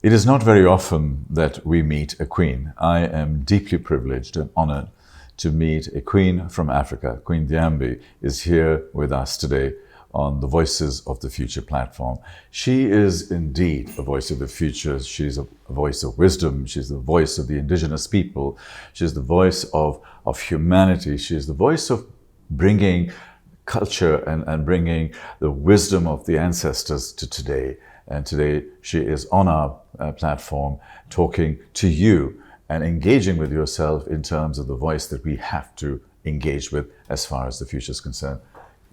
It is not very often that we meet a queen. I am deeply privileged and honored to meet a queen from Africa. Queen Diambi is here with us today on the Voices of the Future platform. She is indeed a voice of the future. She's a voice of wisdom. She's the voice of the indigenous people. She's the voice of humanity. She's the voice of bringing culture and bringing the wisdom of the ancestors to today. And today she is on our platform talking to you and engaging with yourself in terms of the voice that we have to engage with as far as the future is concerned.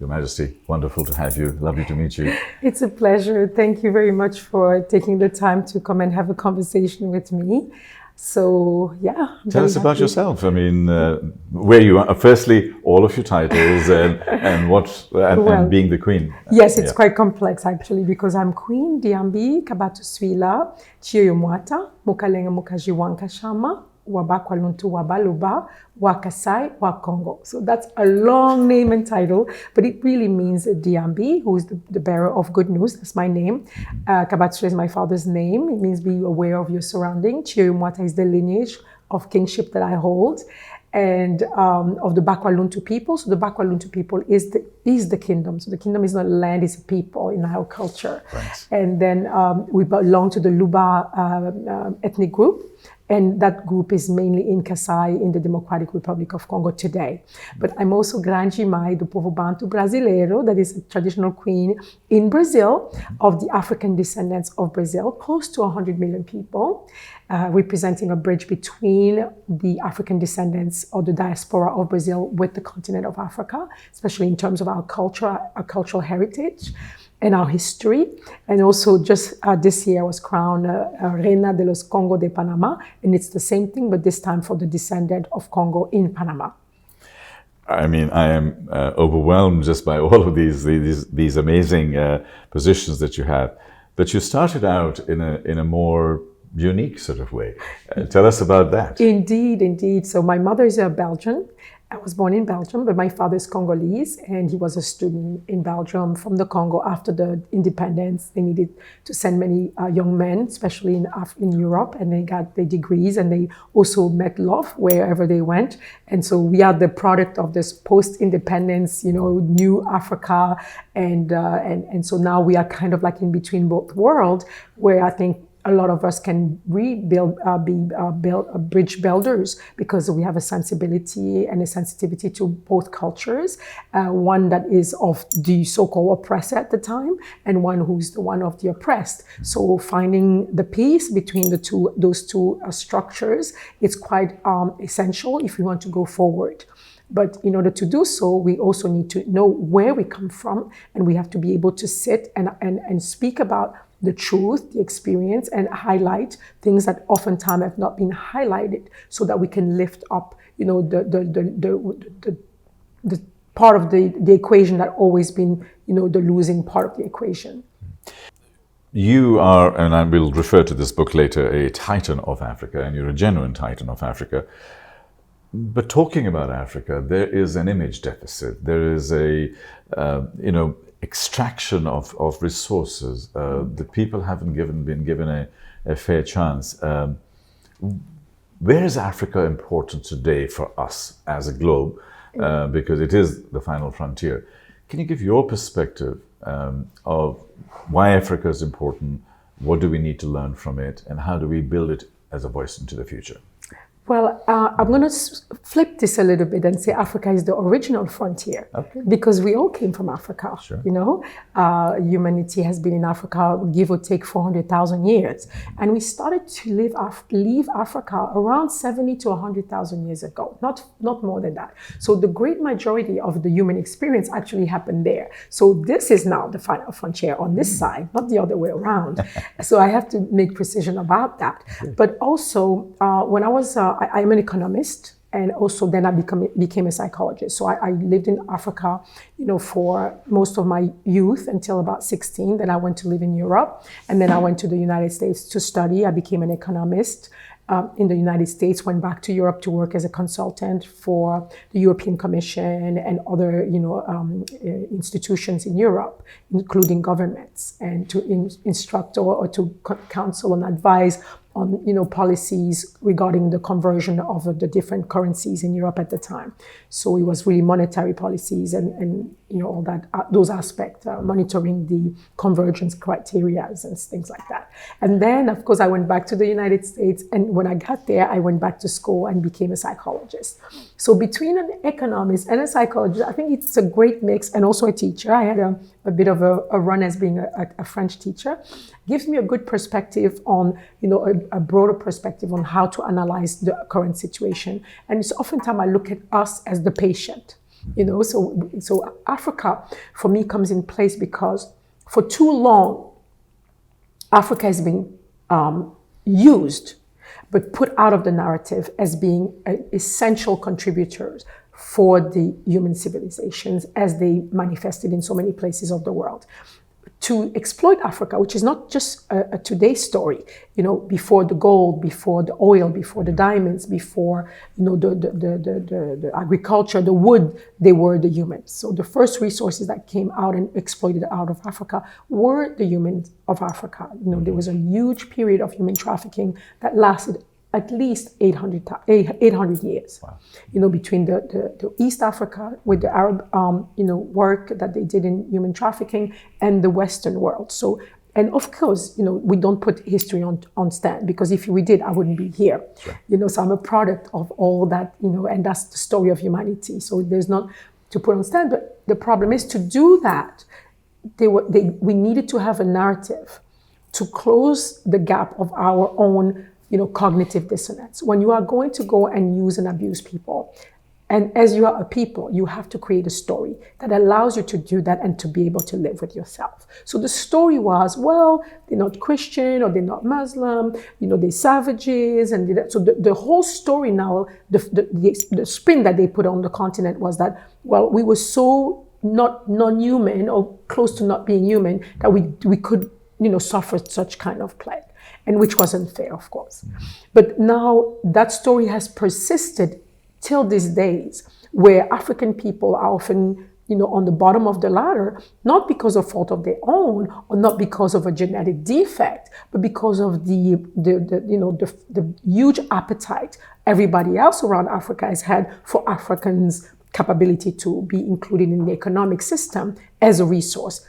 Your Majesty, wonderful to have you. Lovely to meet you. It's a pleasure. Thank you very much for taking the time to come and have a conversation with me. So, yeah. Tell us about yourself. I mean, where you are. Firstly, all of your titles and being the Queen. Yes, it's quite complex actually, because I'm Queen Diambi Kabatuswila Chiyomwata Mukalenga Mukajiwanka Shama Wabakwaluntu Wabaluba Wakasai Wakongo. So that's a long name and title, but it really means Diambi, who is the bearer of good news. That's my name. Kabatuswila is my father's name. It means be aware of your surrounding. Chiyomwata is the lineage of kingship that I hold, and of the Bakwaluntu people. So the Bakwaluntu people is the kingdom. So the kingdom is not land, it's a people in our culture. Right. And then we belong to the Luba ethnic group. And that group is mainly in Kasai, in the Democratic Republic of Congo today. But I'm also Grande Mãe do Povo Banto Brasileiro, that is a traditional queen in Brazil, of the African descendants of Brazil, close to 100 million people, representing a bridge between the African descendants or the diaspora of Brazil with the continent of Africa, especially in terms of our culture, our cultural heritage, and our history. And also just this year I was crowned Reina de los Congo de Panama, and it's the same thing, but this time for the descendant of Congo in Panama. I mean, I am overwhelmed just by all of these amazing positions that you have. But you started out in a more unique sort of way. Tell us about that. Indeed, indeed. So my mother is a Belgian. I was born in Belgium, but my father is Congolese, and he was a student in Belgium from the Congo after the independence. They needed to send many young men, especially in Europe, and they got their degrees, and they also met love wherever they went. And so we are the product of this post-independence, new Africa, and so now we are kind of like in between both worlds, where I think a lot of us can rebuild, be bridge builders, because we have a sensibility and a sensitivity to both cultures, one that is of the so-called oppressor at the time, and one who's the one of the oppressed. So finding the peace between those two structures is quite essential if we want to go forward. But in order to do so, we also need to know where we come from, and we have to be able to sit and speak about the truth, the experience, and highlight things that oftentimes have not been highlighted, so that we can lift up, the part of the equation that always been, the losing part of the equation. You are, and I will refer to this book later, a titan of Africa, and you're a genuine titan of Africa. But talking about Africa, there is an image deficit. There is a, extraction of resources. The people haven't been given a fair chance. Where is Africa important today for us as a globe? Because it is the final frontier. Can you give your perspective of why Africa is important? What do we need to learn from it? And how do we build it as a voice into the future? Well, I'm going to flip this a little bit and say Africa is the original frontier, because we all came from Africa. Sure. Humanity has been in Africa, give or take 400,000 years. And we started to leave Africa around 70 to 100,000 years ago, not more than that. So the great majority of the human experience actually happened there. So this is now the final frontier on this side, not the other way around. So I have to make precision about that. But also, when I was I'm an economist, and also then I became a psychologist. So I lived in Africa, for most of my youth until about 16. Then I went to live in Europe, and then I went to the United States to study. I became an economist, in the United States, went back to Europe to work as a consultant for the European Commission and other, institutions in Europe, including governments, and to instruct or to counsel and advise on policies regarding the conversion of the different currencies in Europe at the time. So it was really monetary policies and all that, those aspects, monitoring the convergence criteria and things like that. And then, of course, I went back to the United States, and when I got there, I went back to school and became a psychologist. So between an economist and a psychologist, I think it's a great mix, and also a teacher. I had a bit of a run as being a French teacher. Gives me a good perspective on, a broader perspective on how to analyze the current situation. And it's oftentimes I look at us as the patient, so Africa for me comes in place because for too long, Africa has been used, but put out of the narrative as being essential contributors for the human civilizations as they manifested in so many places of the world. To exploit Africa, which is not just a today story, before the gold, before the oil, before the diamonds, before the agriculture, the wood, they were the humans. So the first resources that came out and exploited out of Africa were the humans of Africa. There was a huge period of human trafficking that lasted at least 800 years. Wow. Between the East Africa with the Arab, work that they did in human trafficking and the Western world. So, and of course, we don't put history on stand, because if we did, I wouldn't be here. Sure. So I'm a product of all that, and that's the story of humanity. So there's not to put on stand, but the problem is to do that, we needed to have a narrative to close the gap of our own cognitive dissonance. When you are going to go and use and abuse people, and as you are a people, you have to create a story that allows you to do that and to be able to live with yourself. So the story was, well, they're not Christian or they're not Muslim, they're savages. And so the whole story now, the spin that they put on the continent was that, well, we were so not non-human or close to not being human that we could, suffer such kind of plague. And which wasn't fair, of course. But now that story has persisted till these days, where African people are often, on the bottom of the ladder, not because of fault of their own, or not because of a genetic defect, but because of the huge appetite everybody else around Africa has had for Africans' capability to be included in the economic system as a resource,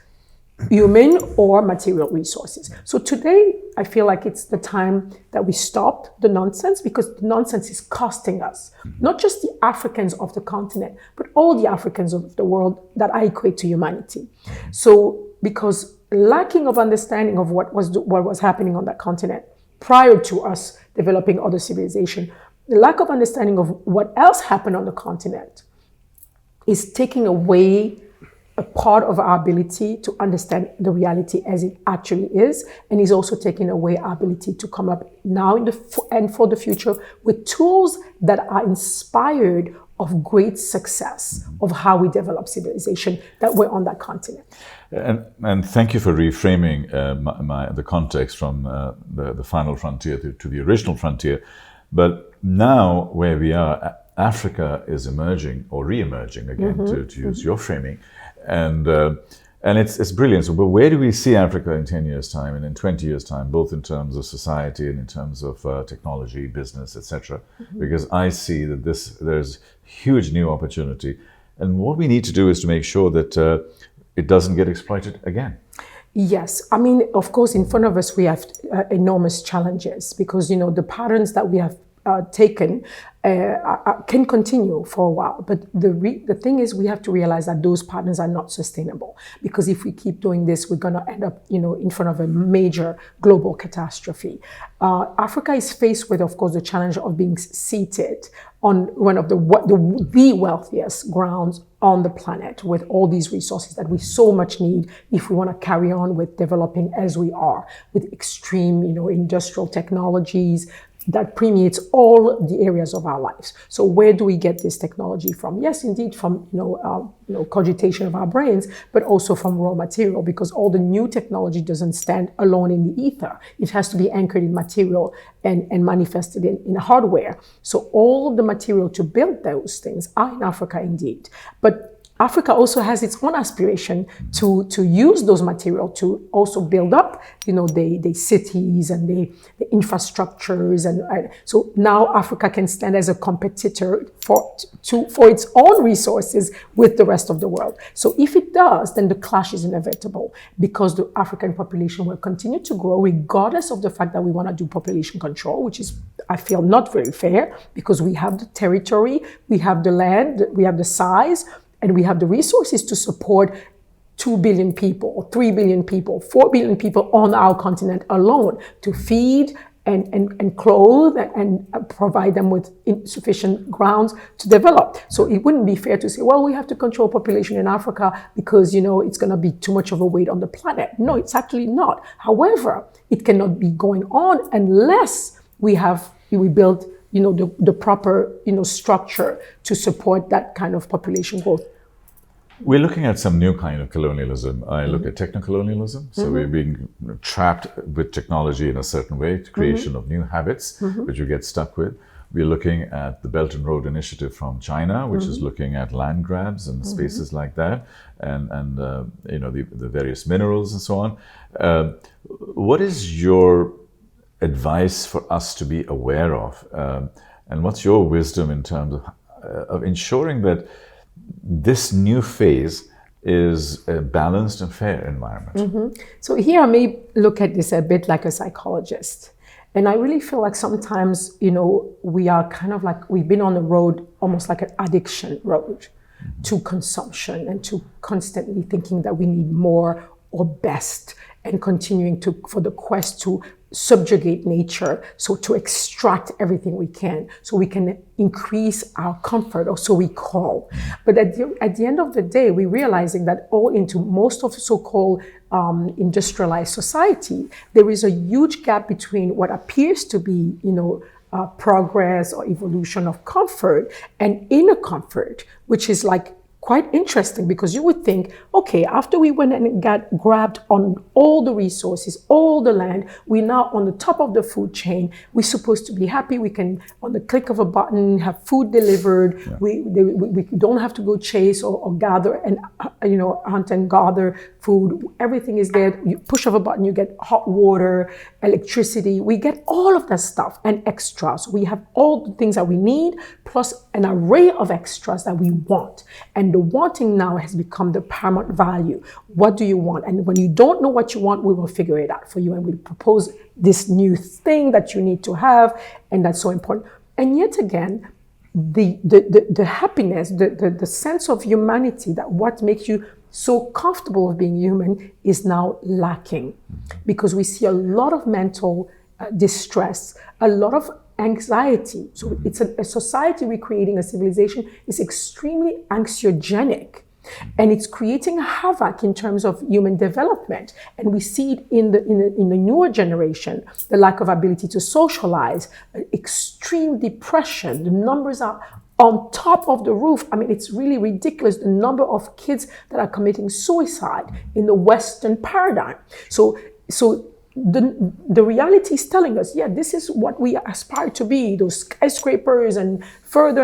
human or material resources. So today, I feel like it's the time that we stop the nonsense, because the nonsense is costing us, not just the Africans of the continent, but all the Africans of the world that I equate to humanity. So because lacking of understanding of what was happening on that continent prior to us developing other civilization, the lack of understanding of what else happened on the continent is taking away a part of our ability to understand the reality as it actually is, and is also taking away our ability to come up now and for the future with tools that are inspired of great success of how we develop civilization that were on that continent. And thank you for reframing the context from the final frontier to the original frontier. But now where we are, Africa is emerging or re-emerging again, to use your framing. And it's brilliant. So, but where do we see Africa in 10 years' time and in 20 years' time, both in terms of society and in terms of technology, business, etc.? Because I see that there's huge new opportunity. And what we need to do is to make sure that it doesn't get exploited again. Yes. I mean, of course, in front of us, we have enormous challenges, because, the patterns that we have taken can continue for a while. But the thing is, we have to realize that those patterns are not sustainable, because if we keep doing this, we're going to end up, in front of a major global catastrophe. Africa is faced with, of course, the challenge of being seated on one of the wealthiest grounds on the planet, with all these resources that we so much need if we want to carry on with developing as we are, with extreme, industrial technologies, that permeates all the areas of our lives. So where do we get this technology from? Yes, indeed, from cogitation of our brains, but also from raw material, because all the new technology doesn't stand alone in the ether. It has to be anchored in material and manifested in hardware. So all of the material to build those things are in Africa indeed. But Africa also has its own aspiration to use those materials to also build up, the cities and the infrastructures, and so now Africa can stand as a competitor for its own resources with the rest of the world. So if it does, then the clash is inevitable, because the African population will continue to grow regardless of the fact that we want to do population control, which is, I feel, not very fair, because we have the territory, we have the land, we have the size, and we have the resources to support 2 billion people, or 3 billion people, 4 billion people on our continent alone, to feed and clothe and provide them with sufficient grounds to develop. So it wouldn't be fair to say, well, we have to control population in Africa because, it's going to be too much of a weight on the planet. No, it's actually not. However, it cannot be going on unless we build the proper structure to support that kind of population growth. We're looking at some new kind of colonialism. I look at techno-colonialism. So we're being trapped with technology in a certain way, the creation of new habits, which you get stuck with. We're looking at the Belt and Road Initiative from China, which is looking at land grabs and spaces like that, and the various minerals and so on. What is your advice for us to be aware of? And what's your wisdom in terms of ensuring that this new phase is a balanced and fair environment? So here I may look at this a bit like a psychologist. And I really feel like sometimes, we are kind of like, we've been on the road, almost like an addiction road to consumption, and to constantly thinking that we need more or best, and continuing for the quest to subjugate nature, so to extract everything we can, so we can increase our comfort, or so we call. But at the end of the day, we're realizing that into most of so-called industrialized society, there is a huge gap between what appears to be, progress or evolution of comfort and inner comfort, which is like quite interesting, because you would think, okay, after we went and got grabbed on all the resources, all the land, we're now on the top of the food chain. We're supposed to be happy. We can, on the click of a button, have food delivered. Yeah. We don't have to go chase or gather and, hunt and gather food. Everything is there. You push of a button, you get hot water, electricity. We get all of that stuff and extras. We have all the things that we need, plus an array of extras that we want. And the wanting now has become the paramount value. What do you want? And when you don't know what you want, we will figure it out for you, and we'll propose this new thing that you need to have, and that's so important. And yet again, the happiness, the sense of humanity, that what makes you so comfortable of being human, is now lacking, because we see a lot of mental distress, a lot of anxiety. So it's a society we're creating, a civilization, is extremely anxiogenic, and it's creating havoc in terms of human development. And we see it in the newer generation, the lack of ability to socialize, extreme depression. The numbers are on top of the roof. I mean, it's really ridiculous, the number of kids that are committing suicide in the Western paradigm. So the reality is telling us, yeah, this is what we aspire to be, those skyscrapers and further,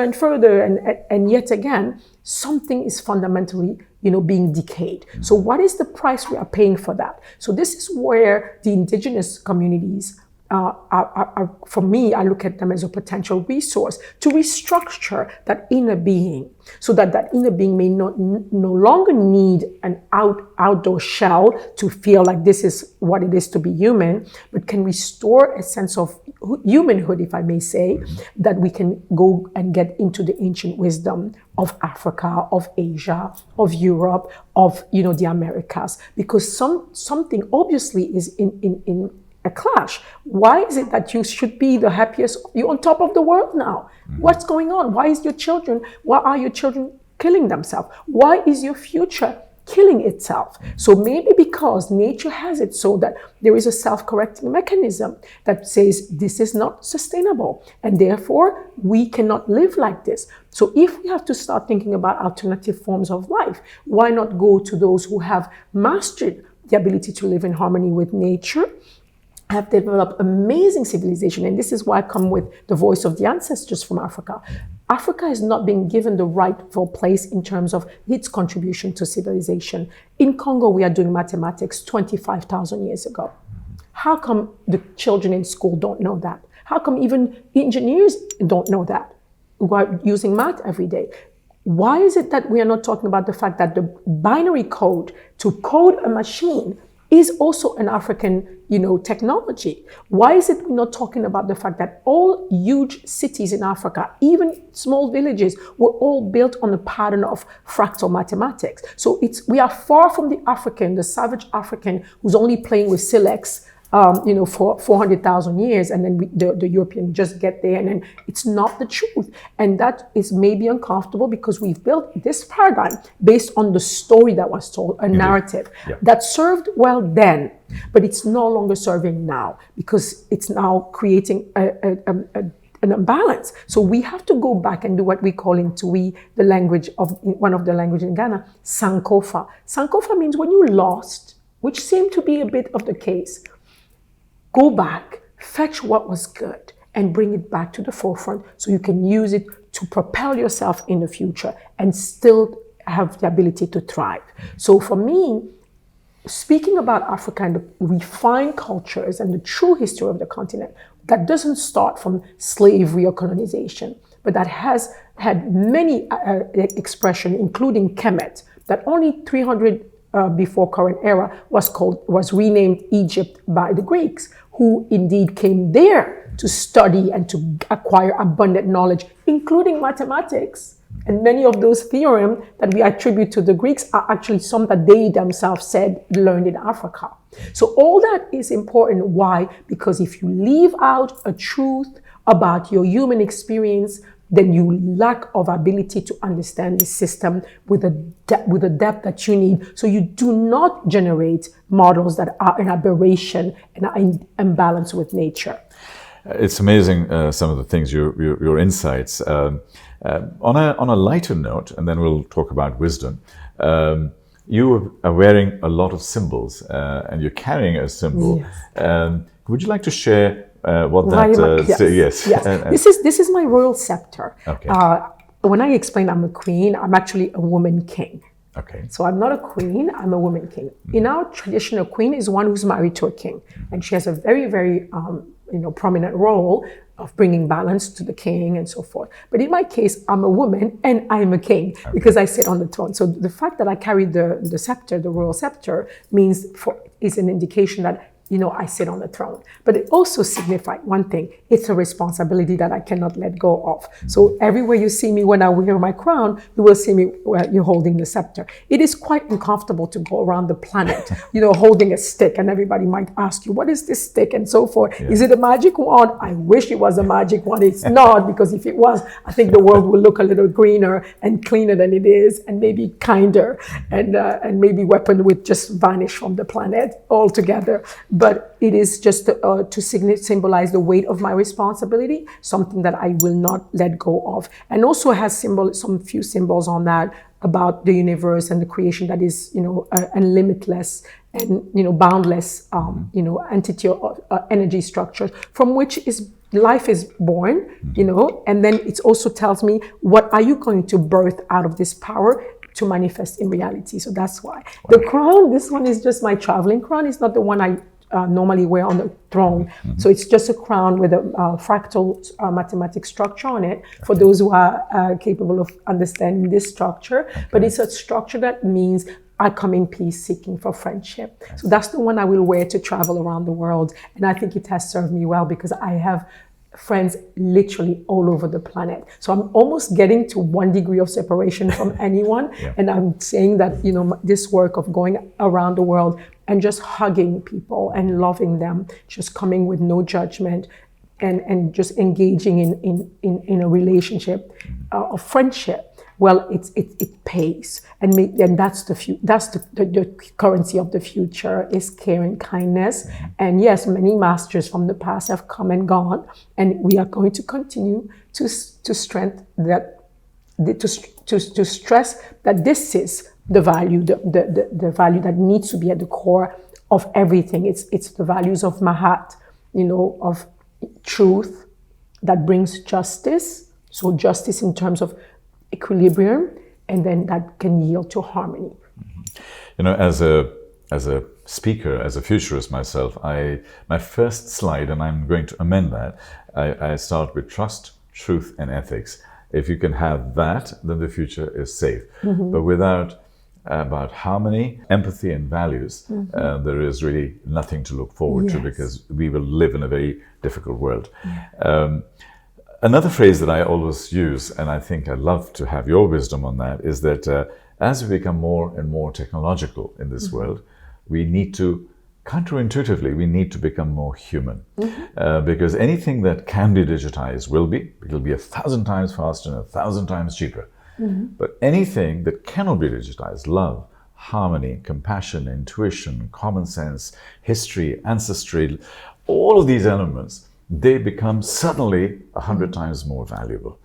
and yet again, something is fundamentally, being decayed. So what is the price we are paying for that? So this is where the indigenous communities are, for me, I look at them as a potential resource to restructure that inner being, so that inner being may no longer need an outdoor shell to feel like this is what it is to be human, but can restore a sense of humanhood, if I may say, that we can go and get into the ancient wisdom of Africa, of Asia, of Europe, of the Americas, because something obviously is in a clash. Why is it that you should be the happiest? You're on top of the world now. What's going on? Why are your children killing themselves? Why is your future killing itself. So maybe because nature has it so that there is a self-correcting mechanism that says this is not sustainable and therefore we cannot live like this. So if we have to start thinking about alternative forms of life, why not go to those who have mastered the ability to live in harmony with nature, have developed amazing civilization. And this is why I come with the voice of the ancestors from Africa. Africa is not being given the rightful place in terms of its contribution to civilization. In Congo, we are doing mathematics 25,000 years ago. How come the children in school don't know that? How come even engineers don't know that? Who are using math every day? Why is it that we are not talking about the fact that the binary code to code a machine is also an African, technology? Why is it we're not talking about the fact that all huge cities in Africa, even small villages, were all built on a pattern of fractal mathematics? So we are far from the African, the savage African, who's only playing with silex, for 400,000 years, and then the European just get there, and then it's not the truth. And that is maybe uncomfortable because we've built this paradigm based on the story that was told, a narrative that served well then, but it's no longer serving now because it's now creating an imbalance. So we have to go back and do what we call in Tui, the language of one of the languages in Ghana, Sankofa. Sankofa means when you lost, which seemed to be a bit of the case. Go back, fetch what was good, and bring it back to the forefront so you can use it to propel yourself in the future and still have the ability to thrive. So for me, speaking about Africa and the refined cultures and the true history of the continent, that doesn't start from slavery or colonization, but that has had many expressions, including Kemet, that only 300 before current era was renamed Egypt by the Greeks, who indeed came there to study and to acquire abundant knowledge, including mathematics. And many of those theorems that we attribute to the Greeks are actually some that they themselves said learned in Africa. So all that is important. Why? Because if you leave out a truth about your human experience, then you lack of ability to understand the system with a depth that you need. So you do not generate models that are an aberration and are in imbalance with nature. It's amazing, some of the things, your insights. On a lighter note, and then we'll talk about wisdom, you are wearing a lot of symbols and you're carrying a symbol. Yes. Would you like to share what that yes. This is my royal scepter. Okay. When I explain I'm a queen, I'm actually a woman king. Okay. So I'm not a queen, I'm a woman king. In our tradition, a queen is one who's married to a king, and she has a very, very prominent role of bringing balance to the king and so forth. But in my case, I'm a woman and I'm a king because I sit on the throne. So the fact that I carry the scepter, the royal scepter, is an indication that I sit on the throne. But it also signifies one thing. It's a responsibility that I cannot let go of. So everywhere you see me when I wear my crown, you will see me where you're holding the scepter. It is quite uncomfortable to go around the planet, holding a stick, and everybody might ask you, what is this stick, and so forth. Yeah. Is it a magic wand? I wish it was a magic wand. It's not, because if it was, I think the world would look a little greener and cleaner than it is, and maybe kinder, and maybe weapon would just vanish from the planet altogether. But it is just to symbolize the weight of my responsibility, something that I will not let go of. And also has some few symbols on that about the universe and the creation that is, and limitless and, boundless, entity or energy structures from which life is born, and then it also tells me what are you going to birth out of this power to manifest in reality. So that's why. The crown, this one is just my traveling crown. It's not the one I normally wear on the throne. Mm-hmm. So it's just a crown with a fractal mathematic structure on it for those who are capable of understanding this structure. Okay. But it's a structure that means I come in peace seeking for friendship. So that's the one I will wear to travel around the world. And I think it has served me well because I have friends literally all over the planet. So I'm almost getting to 1 degree of separation from anyone. Yeah. And I'm saying that, this work of going around the world and just hugging people and loving them, just coming with no judgment and just engaging in a relationship of friendship well, it pays, and that's the currency of the future is care and kindness. And yes, many masters from the past have come and gone, and we are going to continue to strengthen that, to stress that this is the value, the value that needs to be at the core of everything. It's the values of Mahat, of truth that brings justice. So justice in terms of equilibrium, and then that can yield to harmony. As a speaker, as a futurist myself, my first slide, and I'm going to amend that, I start with trust, truth, and ethics. If you can have that, then the future is safe. But without about harmony, empathy, and values, there is really nothing to look forward to, because we will live in a very difficult world. Another phrase that I always use, and I think I'd love to have your wisdom on that, is that as we become more and more technological in this world, we need to, counterintuitively, we need to become more human. Because anything that can be digitized it'll be 1,000 times faster and 1,000 times cheaper. But anything that cannot be digitized, love, harmony, compassion, intuition, common sense, history, ancestry, all of these elements, they become suddenly 100 times more valuable.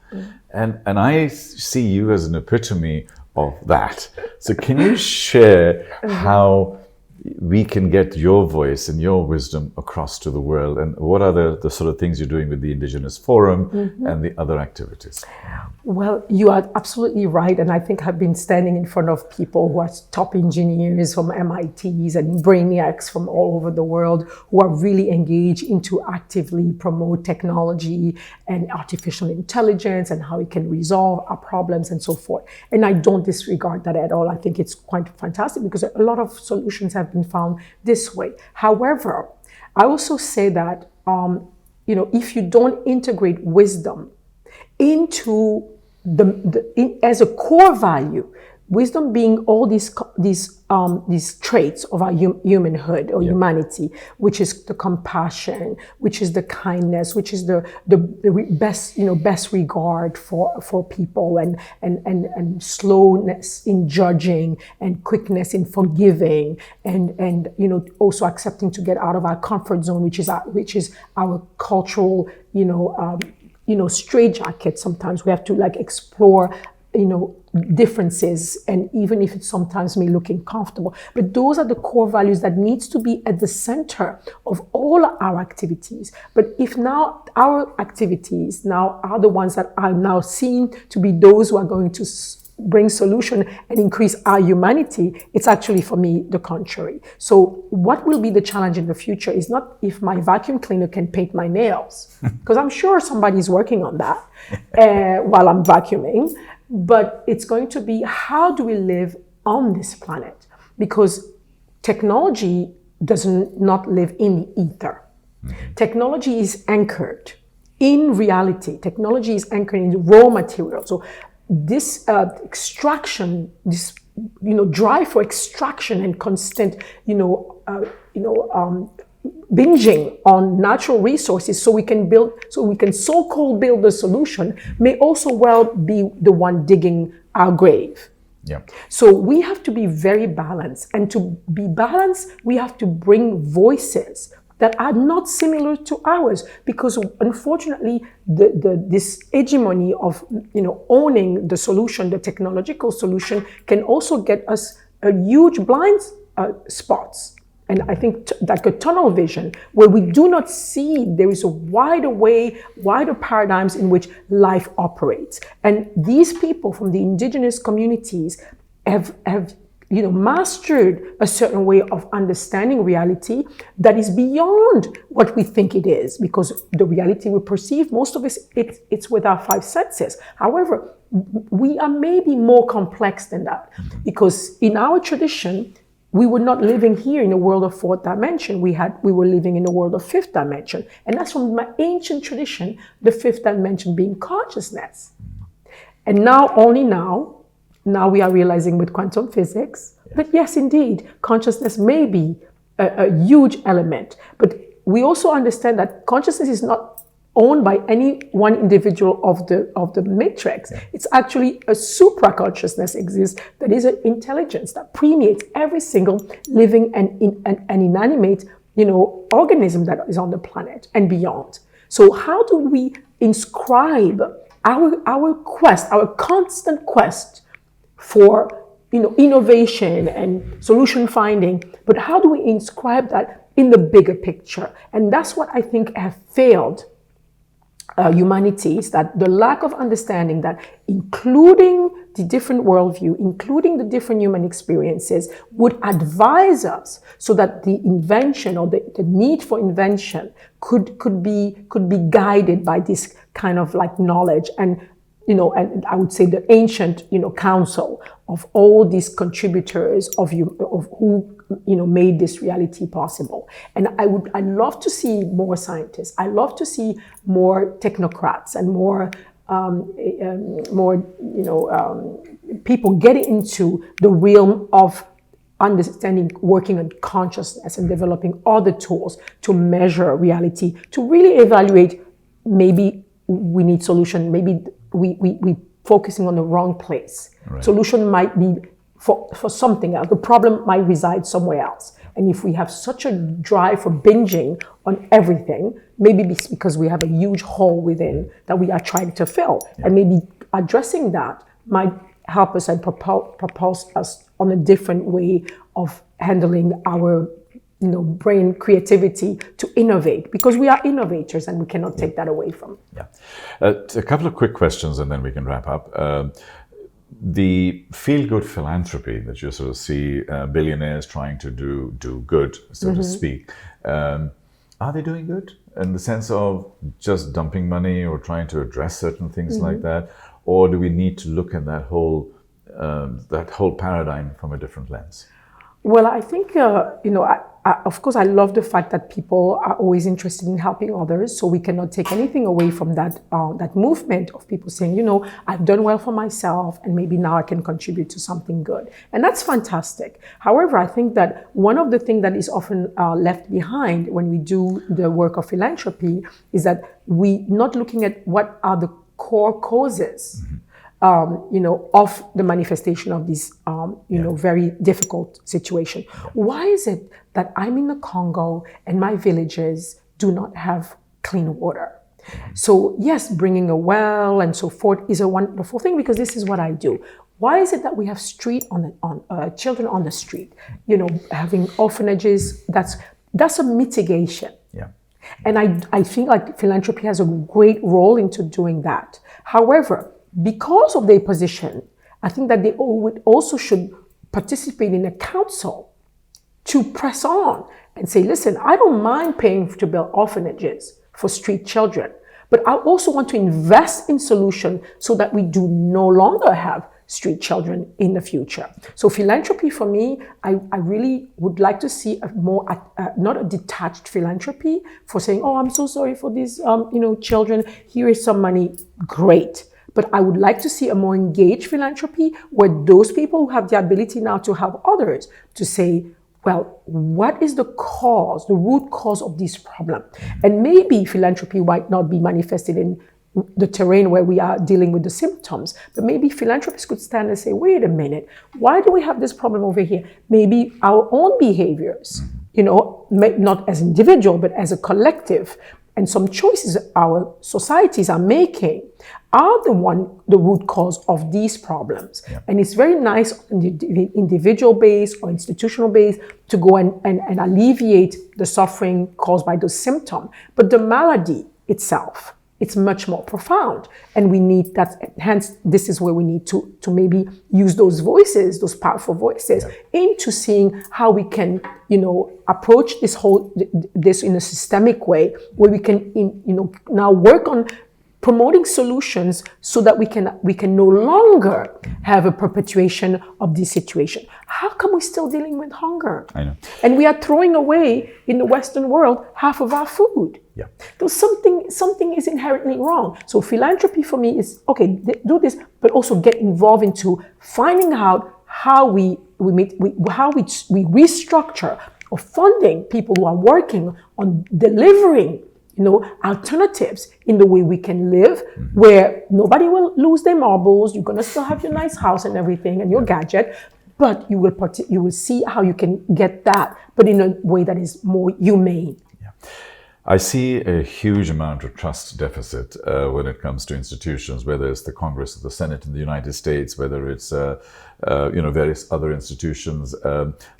And I see you as an epitome of that. So can you share how we can get your voice and your wisdom across to the world, and what are the sort of things you're doing with the Indigenous Forum and the other activities? Well, you are absolutely right, and I think I've been standing in front of people who are top engineers from MITs and brainiacs from all over the world who are really engaged into actively promote technology and artificial intelligence and how it can resolve our problems and so forth. And I don't disregard that at all. I think it's quite fantastic because a lot of solutions have been found this way. However, I also say that if you don't integrate wisdom into as a core value, wisdom being all these traits of our humanhood or humanity, which is the compassion, which is the kindness, which is the best regard for people, and slowness in judging, and quickness in forgiving, and also accepting to get out of our comfort zone, which is our cultural straitjacket. Sometimes we have to explore differences, and even if it sometimes may look uncomfortable, but those are the core values that needs to be at the center of all our activities. But if now our activities now are the ones that are now seen to be those who are going to bring solution and increase our humanity, it's actually, for me, the contrary. So what will be the challenge in the future is not if my vacuum cleaner can paint my nails, because I'm sure somebody's working on that while I'm vacuuming, but it's going to be, how do we live on this planet? Because technology does not live in the ether. Technology is anchored in reality. Technology is anchored in the raw material. So this extraction, this drive for extraction and constant binging on natural resources so we can so-called build the solution, may also well be the one digging our grave. So we have to be very balanced, and to be balanced, we have to bring voices that are not similar to ours, because unfortunately this hegemony of owning the solution, the technological solution, can also get us a huge blind spots. And I think like a tunnel vision, where we do not see there is a wider paradigms in which life operates. And these people from the indigenous communities have mastered a certain way of understanding reality that is beyond what we think it is, because the reality we perceive, most of it's with our five senses. However, we are maybe more complex than that, because in our tradition, we were not living here in a world of fourth dimension. We were living in a world of fifth dimension. And that's from my ancient tradition, the fifth dimension being consciousness. And now we are realizing with quantum physics, but yes, indeed, consciousness may be a huge element. But we also understand that consciousness is not owned by any one individual of the matrix. Yeah. It's actually a supra consciousness exists that is an intelligence that permeates every single living and inanimate, organism that is on the planet and beyond. So how do we inscribe our quest, our constant quest for innovation and solution finding, but how do we inscribe that in the bigger picture? And that's what I think have failed humanity, is that the lack of understanding that including the different worldview, including the different human experiences, would advise us so that the invention or the need for invention could be guided by this kind of like knowledge and I would say the ancient council of all these contributors of who made this reality possible. And I love to see more scientists. I love to see more technocrats and more people getting into the realm of understanding, working on consciousness and developing other tools to measure reality, to really evaluate. Maybe we need solution. Maybe we focusing on the wrong place. Right. Solution might be for something else. The problem might reside somewhere else. And if we have such a drive for binging on everything, maybe it's because we have a huge hole within that we are trying to fill. Yeah. And maybe addressing that might help us and propose us on a different way of handling our brain creativity to innovate, because we are innovators and we cannot take that away from. Yeah. A couple of quick questions and then we can wrap up. The feel-good philanthropy that you sort of see billionaires trying to do good, so to speak, are they doing good in the sense of just dumping money or trying to address certain things like that? Or do we need to look at that whole paradigm from a different lens? Well, I think, of course, I love the fact that people are always interested in helping others. So we cannot take anything away from that movement of people saying, I've done well for myself and maybe now I can contribute to something good. And that's fantastic. However, I think that one of the things that is often left behind when we do the work of philanthropy is that we not looking at what are the core causes of the manifestation of this, very difficult situation. Yeah. Why is it that I'm in the Congo and my villages do not have clean water? So yes, bringing a well and so forth is a wonderful thing, because this is what I do. Why is it that we have children on the street, having orphanages? That's a mitigation. Yeah. And I think like philanthropy has a great role into doing that. However, because of their position, I think that they also should participate in a council to press on and say, listen, I don't mind paying to build orphanages for street children, but I also want to invest in solutions so that we do no longer have street children in the future. So philanthropy for me, I really would like to see a more, not a detached philanthropy for saying, oh, I'm so sorry for these, children. Here is some money. Great. But I would like to see a more engaged philanthropy where those people who have the ability now to help others to say, well, what is the cause, the root cause of this problem? And maybe philanthropy might not be manifested in the terrain where we are dealing with the symptoms, but maybe philanthropists could stand and say, wait a minute, why do we have this problem over here? Maybe our own behaviors, not as individual, but as a collective, and some choices our societies are making are the root cause of these problems. Yeah. And it's very nice on the individual base or institutional base to go and alleviate the suffering caused by those symptoms. But the malady itself, it's much more profound. And we need that, hence this is where we need to maybe use those voices, those powerful voices, into seeing how we can, approach this in a systemic way where we can, now work on promoting solutions so that we can no longer have a perpetuation of this situation. How come we're still dealing with hunger? I know. And we are throwing away in the Western world half of our food. Yeah. So something is inherently wrong. So philanthropy for me is, okay, do this, but also get involved into finding out how we restructure or funding people who are working on delivering alternatives in the way we can live, where nobody will lose their marbles. You're going to still have your nice house and everything and your gadget, but you will see how you can get that, but in a way that is more humane. Yeah. I see a huge amount of trust deficit when it comes to institutions, whether it's the Congress or the Senate in the United States, whether it's various other institutions.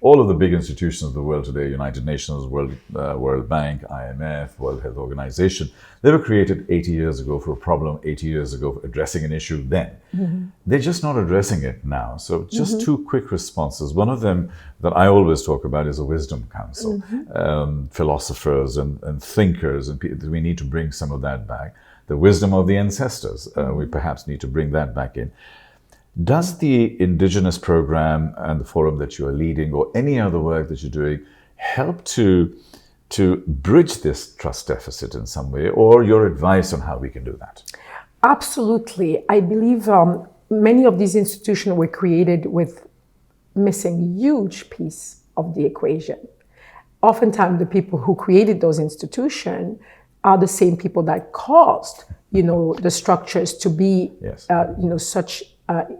All of the big institutions of the world today, United Nations, World Bank, IMF, World Health Organization, they were created 80 years ago for a problem, 80 years ago for addressing an issue then. They're just not addressing it now. So just two quick responses. One of them that I always talk about is a wisdom council. Philosophers and thinkers, and we need to bring some of that back. The wisdom of the ancestors, we perhaps need to bring that back in. Does the Indigenous program and the forum that you are leading, or any other work that you're doing, help to bridge this trust deficit in some way, or your advice on how we can do that? Absolutely. I believe many of these institutions were created with missing a huge piece of the equation. Oftentimes, the people who created those institutions are the same people that caused, the structures to be, such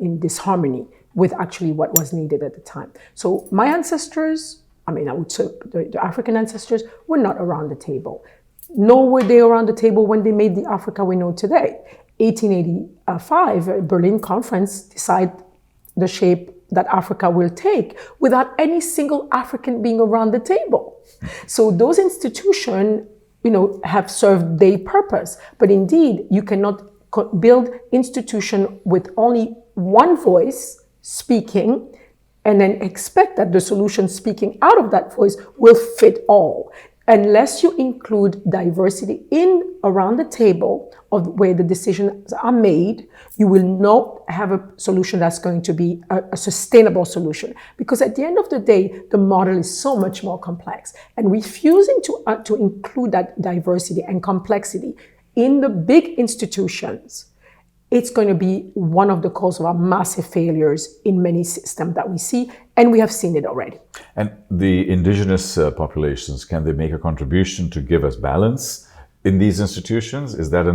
in disharmony with actually what was needed at the time. So my ancestors, I would say the African ancestors, were not around the table. Nor were they around the table when they made the Africa we know today. 1885, Berlin Conference decided the shape that Africa will take without any single African being around the table. So those institutions, have served their purpose. But indeed, you cannot build institution with only one voice speaking and then expect that the solution speaking out of that voice will fit all. Unless you include diversity around the table of where the decisions are made, you will not have a solution that's going to be a sustainable solution. Because at the end of the day, the model is so much more complex. And refusing to include that diversity and complexity in the big institutions, it's going to be one of the causes of our massive failures in many systems that we see, and we have seen it already. And the indigenous populations, can they make a contribution to give us balance in these institutions? Is that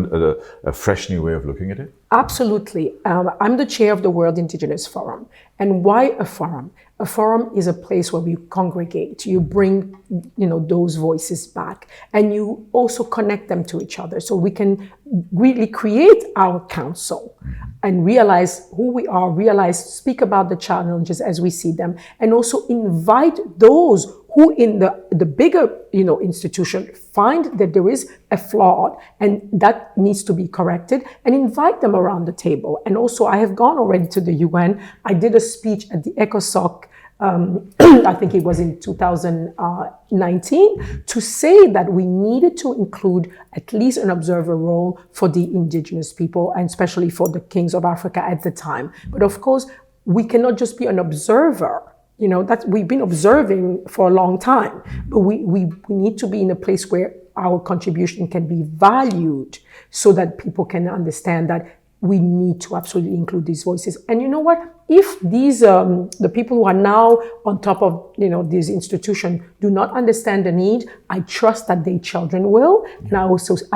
a fresh new way of looking at it? Absolutely. I'm the chair of the World Indigenous Forum. And why a forum? A forum is a place where we congregate. You bring, those voices back, and you also connect them to each other, so we can really create our council and realize who we are, speak about the challenges as we see them, and also invite those who in the bigger, institution find that there is a flaw and that needs to be corrected, and invite them around the table. And also, I have gone already to the UN. I did a speech at the ECOSOC, I think it was in 2019, to say that we needed to include at least an observer role for the indigenous people, and especially for the kings of Africa at the time. But of course, we cannot just be an observer. That we've been observing for a long time, but we need to be in a place where our contribution can be valued, so that people can understand that we need to absolutely include these voices. And you know what? If these the people who are now on top of these institutions do not understand the need, I trust that their children will. And I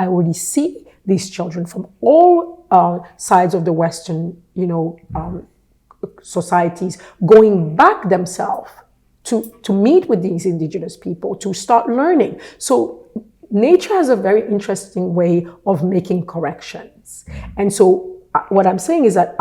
already see these children from all sides of the Western societies going back themselves to meet with these indigenous people, to start learning. So nature has a very interesting way of making corrections. And so what I'm saying is that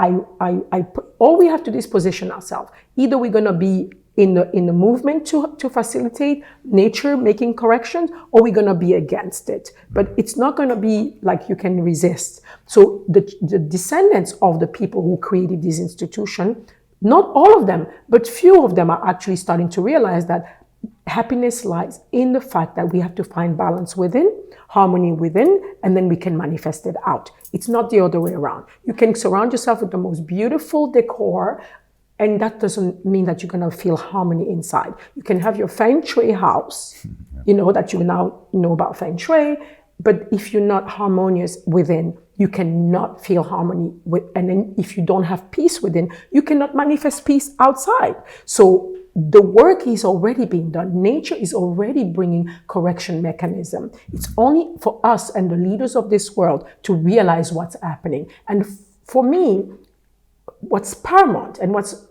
all we have to do is position ourselves. Either we're going to be in the movement to facilitate nature making corrections, or we're going to be against it. But it's not going to be like you can resist. So the descendants of the people who created these institutions, not all of them, but few of them are actually starting to realize that happiness lies in the fact that we have to find balance within, harmony within, and then we can manifest it out. It's not the other way around. You can surround yourself with the most beautiful decor, and that doesn't mean that you're going to feel harmony inside. You can have your feng shui house, that you now know about feng shui, but if you're not harmonious within, you cannot feel harmony and then if you don't have peace within, you cannot manifest peace outside. So the work is already being done. Nature is already bringing correction mechanism. It's only for us and the leaders of this world to realize what's happening. And for me, what's paramount and what's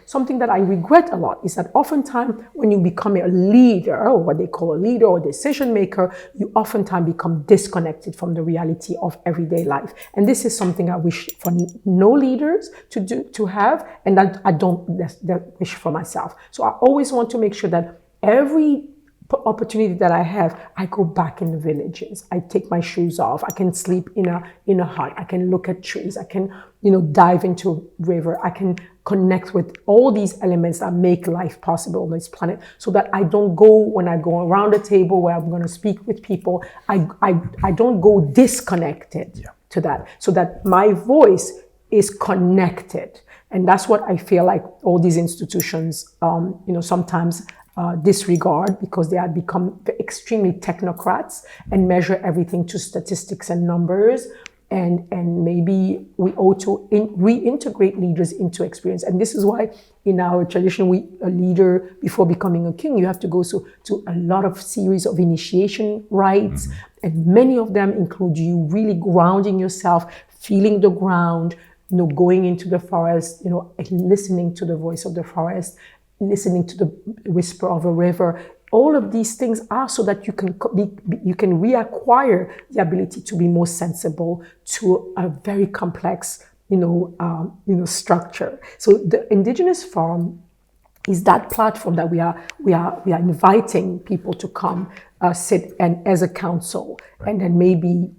something that I regret a lot is that oftentimes when you become a leader, or what they call a leader or decision maker, you oftentimes become disconnected from the reality of everyday life. And this is something I wish for no leaders to have, and that I don't wish for myself. So I always want to make sure that every opportunity that I have, I go back in the villages. I take my shoes off. I can sleep in a hut. I can look at trees. I can, dive into a river. I can connect with all these elements that make life possible on this planet, so that I don't go, when I go around a table where I'm going to speak with people, I don't go disconnected to that, so that my voice is connected. And that's what I feel like all these institutions, sometimes disregard, because they have become extremely technocrats and measure everything to statistics and numbers. And maybe we ought to reintegrate leaders into experience. And this is why in our tradition, a leader, before becoming a king, you have to go to a lot of series of initiation rites. And many of them include you really grounding yourself, feeling the ground, going into the forest, listening to the voice of the forest, listening to the whisper of a river. All of these things are so that you can reacquire the ability to be more sensible to a very complex, structure. So the Indigenous Forum is that platform that we are inviting people to come sit and as a council, right. And then maybe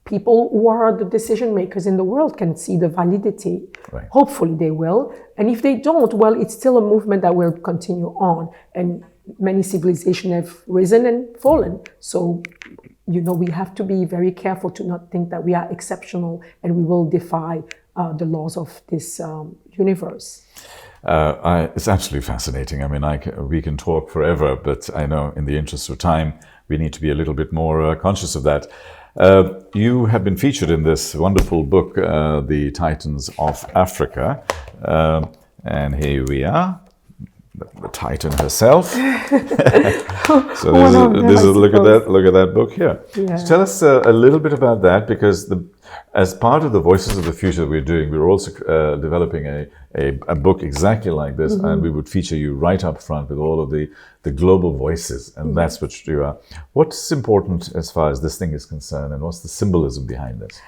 people who are the decision makers in the world can see the validity. Right. Hopefully they will. And if they don't, well, it's still a movement that will continue on. And many civilizations have risen and fallen. So, we have to be very careful to not think that we are exceptional and we will defy the laws of this universe. It's absolutely fascinating. I mean, we can talk forever, but I know in the interest of time, we need to be a little bit more conscious of that. You have been featured in this wonderful book, The Titans of Africa. And here we are, the Titan herself. So look at that book here. Yeah. So tell us a little bit about that, because as part of the Voices of the Future that we're doing, we're also developing a book exactly like this, and we would feature you right up front with all of the global voices, and that's what you are. What's important as far as this thing is concerned, and what's the symbolism behind this?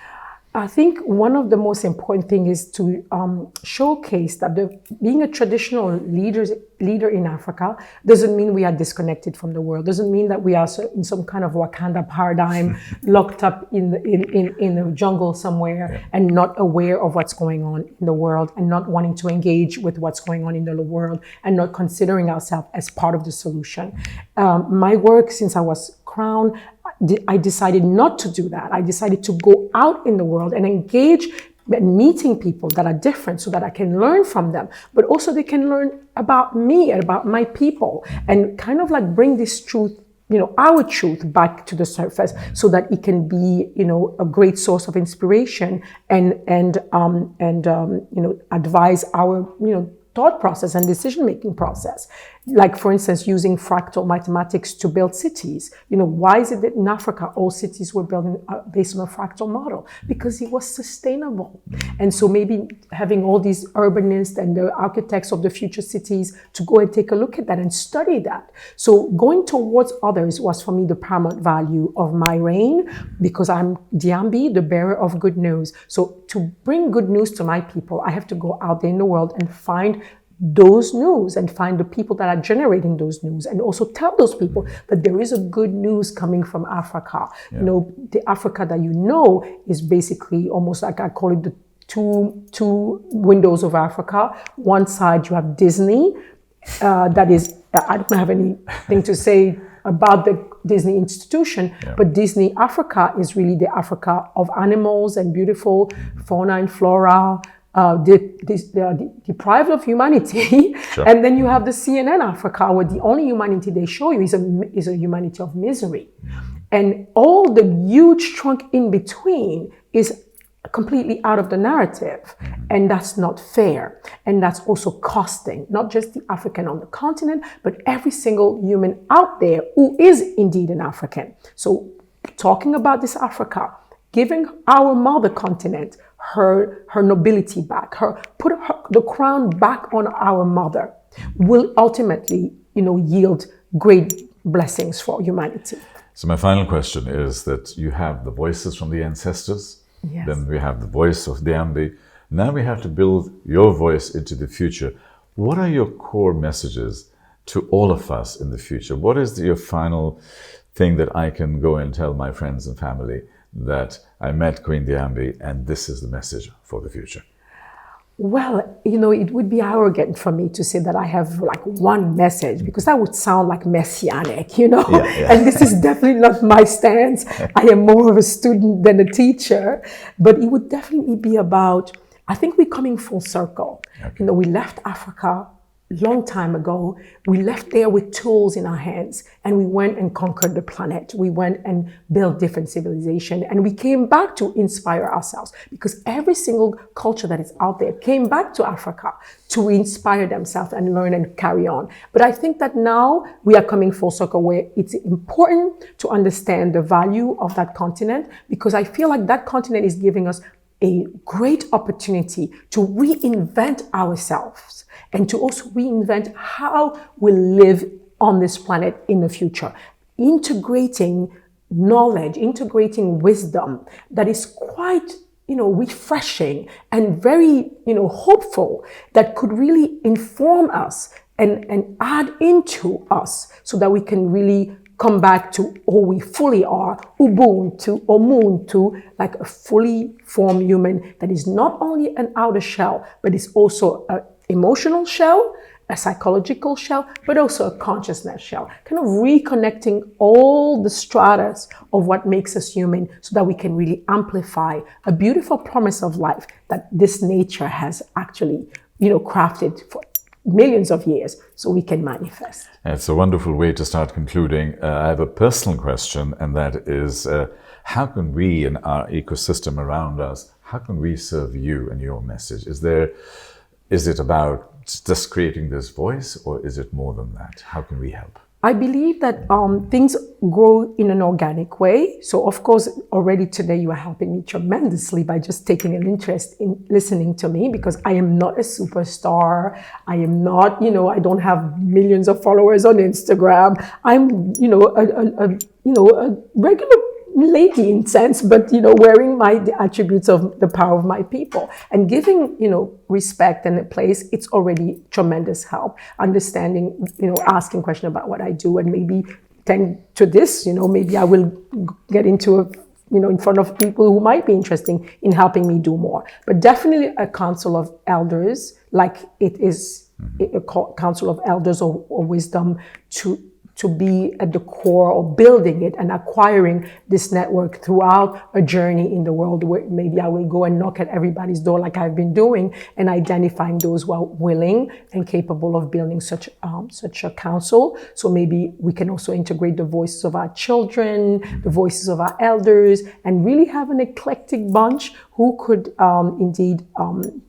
I think one of the most important things is to showcase that being a traditional leader in Africa doesn't mean we are disconnected from the world. Doesn't mean that we are in some kind of Wakanda paradigm, locked up in the jungle somewhere, and not aware of what's going on in the world, and not wanting to engage with what's going on in the world, and not considering ourselves as part of the solution. My work, since I was crowned, I decided not to do that. I decided to go out in the world and engage meeting people that are different, so that I can learn from them, but also they can learn about me and about my people, and kind of like bring this truth, our truth, back to the surface, so that it can be, a great source of inspiration and advise our, thought process and decision-making process. Like, for instance, using fractal mathematics to build cities. Why is it that in Africa all cities were built based on a fractal model? Because it was sustainable. And so maybe having all these urbanists and the architects of the future cities to go and take a look at that and study that. So going towards others was for me the paramount value of my reign, because I'm Diambi, the bearer of good news. So to bring good news to my people, I have to go out there in the world and find those news and find the people that are generating those news, and also tell those people that there is a good news coming from Africa. Yeah. The Africa that is basically almost like, I call it the two windows of Africa. One side you have Disney, that is, I don't have anything to say about the Disney institution, but Disney Africa is really the Africa of animals and beautiful fauna and flora, deprived of humanity. Sure. And then you have the CNN Africa, where the only humanity they show you is a humanity of misery. And all the huge trunk in between is completely out of the narrative. And that's not fair. And that's also costing not just the African on the continent, but every single human out there who is indeed an African. So talking about this Africa, giving our mother continent her nobility back, the crown back on our mother will ultimately, yield great blessings for humanity. So my final question is that you have the voices from the ancestors, Yes. then we have the voice of Diambi. Now we have to build your voice into the future. What are your core messages to all of us in the future? What is your final thing that I can go and tell my friends and family that I met Queen Diambi and this is the message for the future? Well, it would be arrogant for me to say that I have like one message, because that would sound like messianic, Yeah. And this is definitely not my stance. I am more of a student than a teacher, but it would definitely be about, I think we're coming full circle. Okay. We left Africa long time ago. We left there with tools in our hands and we went and conquered the planet. We went and built different civilization and we came back to inspire ourselves, because every single culture that is out there came back to Africa to inspire themselves and learn and carry on. But I think that now we are coming full circle where it's important to understand the value of that continent, because I feel like that continent is giving us a great opportunity to reinvent ourselves and to also reinvent how we live on this planet in the future, integrating knowledge, integrating wisdom that is quite, refreshing and very, hopeful, that could really inform us and add into us so that we can really come back to who we fully are, Ubuntu or Muntu, like a fully formed human that is not only an outer shell, but is also an emotional shell, a psychological shell, but also a consciousness shell, kind of reconnecting all the stratas of what makes us human so that we can really amplify a beautiful promise of life that this nature has actually, crafted for millions of years so we can manifest. It's a wonderful way to start concluding. I have a personal question, and that is, how can we in our ecosystem around us, how can we serve you and your message? Is it about just creating this voice, or is it more than that? How can we help? I believe that things grow in an organic way. So of course, already today you are helping me tremendously by just taking an interest in listening to me, because I am not a superstar. I am not, I don't have millions of followers on Instagram. I'm, a regular lady in sense, but wearing the attributes of the power of my people and giving respect and a place. It's already tremendous help. Understanding, asking questions about what I do, and maybe thanks to this, maybe I will get into in front of people who might be interested in helping me do more. But definitely a council of elders, like it is a council of elders or wisdom, to be at the core of building it and acquiring this network throughout a journey in the world, where maybe I will go and knock at everybody's door like I've been doing, and identifying those who are willing and capable of building such a council. So maybe we can also integrate the voices of our children, the voices of our elders, and really have an eclectic bunch who could indeed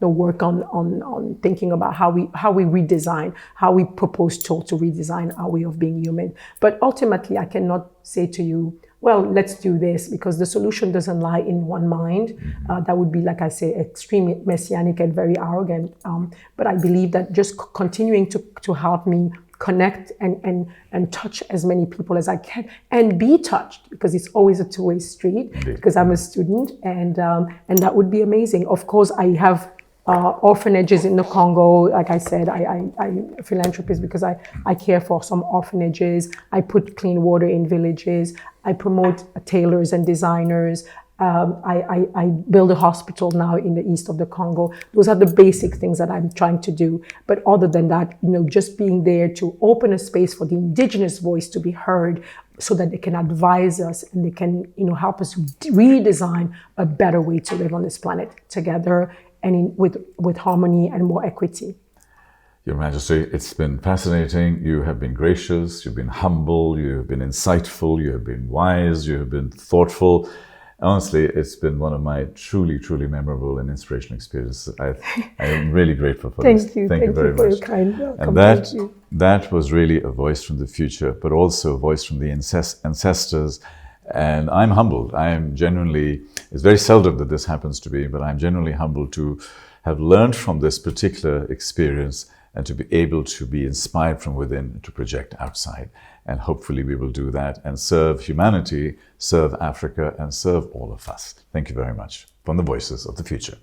work on thinking about how we redesign, how we propose to redesign our way of being human. But ultimately, I cannot say to you, well, let's do this, because the solution doesn't lie in one mind. That would be, like I say, extremely messianic and very arrogant. But I believe that just continuing to help me connect and touch as many people as I can and be touched, because it's always a two-way street. Indeed. Because I'm a student, and that would be amazing. Of course, I have orphanages in the Congo. Like I said, I'm a philanthropist because I care for some orphanages. I put clean water in villages. I promote tailors and designers. I build a hospital now in the east of the Congo. Those are the basic things that I'm trying to do. But other than that, just being there to open a space for the indigenous voice to be heard, so that they can advise us and they can, help us redesign a better way to live on this planet together, and with harmony and more equity. Your Majesty, it's been fascinating. You have been gracious, you've been humble, you have been insightful, you have been wise, you have been thoughtful. Honestly, it's been one of my truly, truly memorable and inspirational experiences. I am really grateful for this. Thank you. Thank you very for much. your kind welcome. And Thank you. that was really a voice from the future, but also a voice from the ancestors. And I'm humbled. I am genuinely, it's very seldom that this happens to me, but I'm genuinely humbled to have learned from this particular experience and to be able to be inspired from within to project outside. And hopefully we will do that and serve humanity, serve Africa, and serve all of us. Thank you very much. From the Voices of the Future.